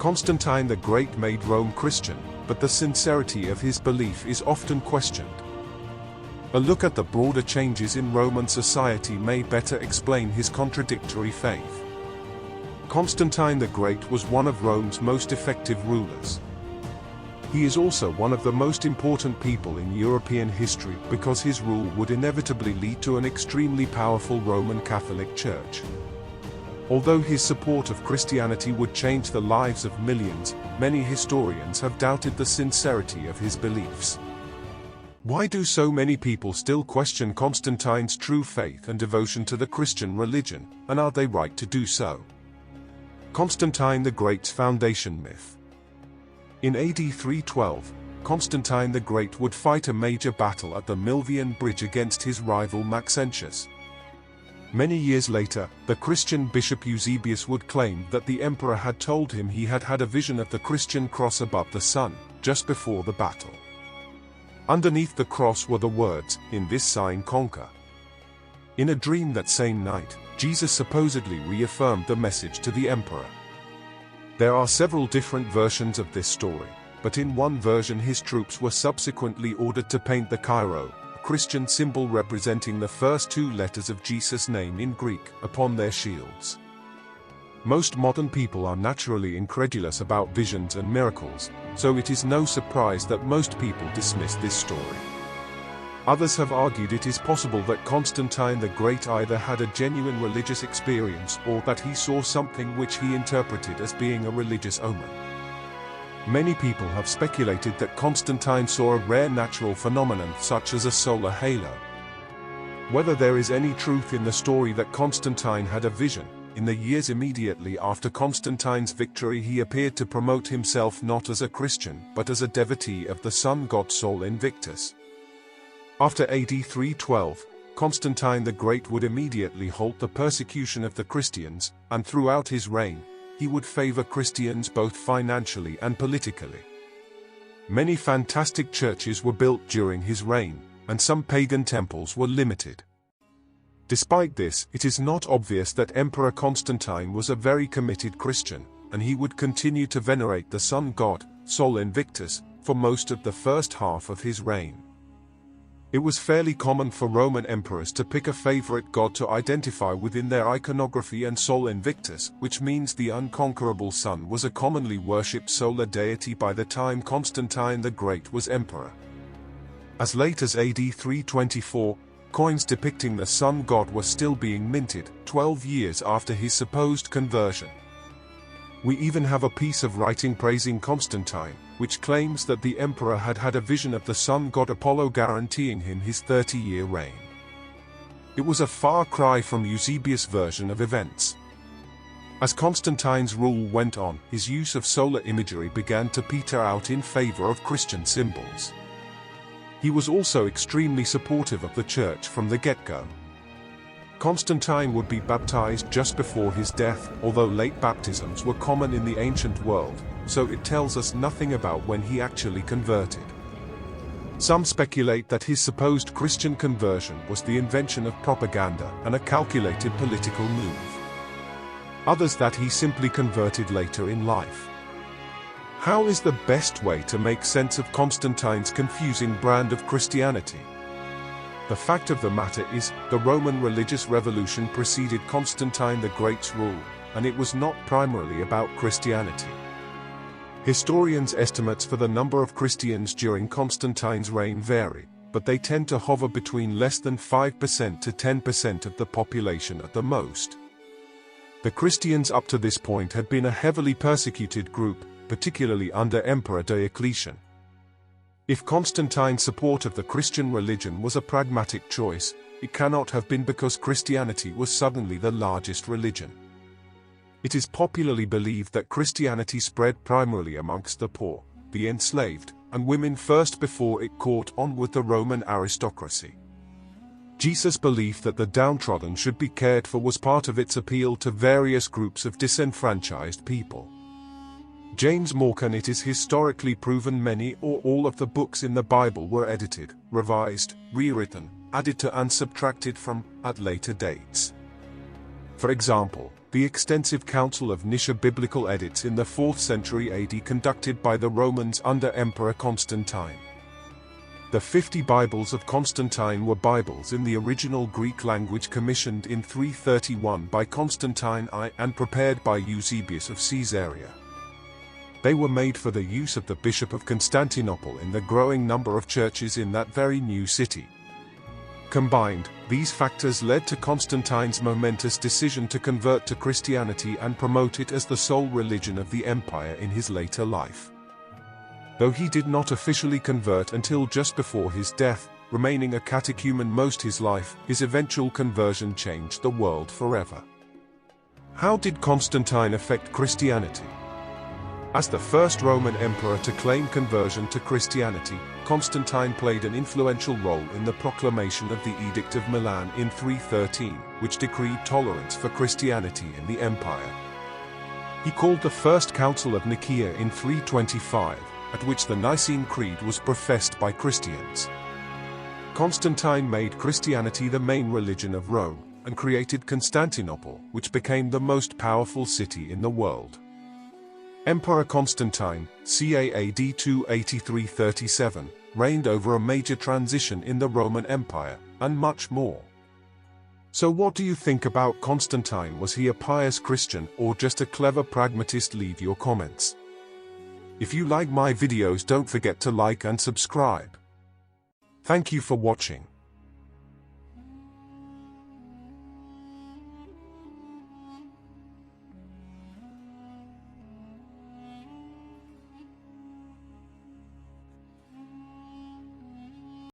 Constantine the Great made Rome Christian, but the sincerity of his belief is often questioned. A look at the broader changes in Roman society may better explain his contradictory faith. Constantine the Great was one of Rome's most effective rulers. He is also one of the most important people in European history because his rule would inevitably lead to an extremely powerful Roman Catholic Church. Although his support of Christianity would change the lives of millions, many historians have doubted the sincerity of his beliefs. Why do so many people still question Constantine's true faith and devotion to the Christian religion, and are they right to do so? Constantine the Great's foundation myth. In AD 312, Constantine the Great would fight a major battle at the Milvian bridge against his rival Maxentius. Many years later, the Christian Bishop Eusebius would claim that the emperor had told him he had had a vision of the Christian cross above the sun, just before the battle. Underneath the cross were the words, "In this sign conquer." In a dream that same night, Jesus supposedly reaffirmed the message to the emperor. There are several different versions of this story, but in one version his troops were subsequently ordered to paint the Chi, Christian symbol representing the first two letters of Jesus' name in Greek, upon their shields. Most modern people are naturally incredulous about visions and miracles, so it is no surprise that most people dismiss this story. Others have argued it is possible that Constantine the Great either had a genuine religious experience or that he saw something which he interpreted as being a religious omen. Many people have speculated that Constantine saw a rare natural phenomenon such as a solar halo. Whether there is any truth in the story that Constantine had a vision, in the years immediately after Constantine's victory he appeared to promote himself not as a Christian but as a devotee of the sun god Sol Invictus. After AD 312, Constantine the Great would immediately halt the persecution of the Christians, and throughout his reign, he would favor Christians both financially and politically. Many fantastic churches were built during his reign, and some pagan temples were limited. Despite this, it is not obvious that Emperor Constantine was a very committed Christian, and he would continue to venerate the sun god, Sol Invictus, for most of the first half of his reign. It was fairly common for Roman emperors to pick a favorite god to identify within their iconography, and Sol Invictus, which means the unconquerable sun, was a commonly worshipped solar deity by the time Constantine the Great was emperor. As late as AD 324, coins depicting the sun god were still being minted, 12 years after his supposed conversion. We even have a piece of writing praising Constantine, which claims that the emperor had had a vision of the sun god Apollo guaranteeing him his 30-year reign. It was a far cry from Eusebius' version of events. As Constantine's rule went on, his use of solar imagery began to peter out in favor of Christian symbols. He was also extremely supportive of the church from the get-go. Constantine would be baptized just before his death, although late baptisms were common in the ancient world, so it tells us nothing about when he actually converted. Some speculate that his supposed Christian conversion was the invention of propaganda and a calculated political move. Others that he simply converted later in life. How is the best way to make sense of Constantine's confusing brand of Christianity? The fact of the matter is, the Roman religious revolution preceded Constantine the Great's rule, and it was not primarily about Christianity. Historians' estimates for the number of Christians during Constantine's reign vary, but they tend to hover between less than 5% to 10% of the population at the most. The Christians up to this point had been a heavily persecuted group, particularly under Emperor Diocletian. If Constantine's support of the Christian religion was a pragmatic choice, it cannot have been because Christianity was suddenly the largest religion. It is popularly believed that Christianity spread primarily amongst the poor, the enslaved, and women first before it caught on with the Roman aristocracy. Jesus' belief that the downtrodden should be cared for was part of its appeal to various groups of disenfranchised people. James Morgan: it is historically proven many or all of the books in the Bible were edited, revised, rewritten, added to and subtracted from, at later dates. For example, the extensive Council of Nicaea biblical edits in the 4th century AD conducted by the Romans under Emperor Constantine. The 50 Bibles of Constantine were Bibles in the original Greek language commissioned in 331 by Constantine I and prepared by Eusebius of Caesarea. They were made for the use of the Bishop of Constantinople in the growing number of churches in that very new city. Combined, these factors led to Constantine's momentous decision to convert to Christianity and promote it as the sole religion of the empire in his later life. Though he did not officially convert until just before his death, remaining a catechumen most his life, his eventual conversion changed the world forever. How did Constantine affect Christianity? As the first Roman emperor to claim conversion to Christianity, Constantine played an influential role in the proclamation of the Edict of Milan in 313, which decreed tolerance for Christianity in the empire. He called the First Council of Nicaea in 325, at which the Nicene Creed was professed by Christians. Constantine made Christianity the main religion of Rome, and created Constantinople, which became the most powerful city in the world. Emperor Constantine, ca. AD 283-37, reigned over a major transition in the Roman Empire, and much more. So what do you think about Constantine? Was he a pious Christian or just a clever pragmatist? Leave your comments. If you like my videos, don't forget to like and subscribe. Thank you for watching.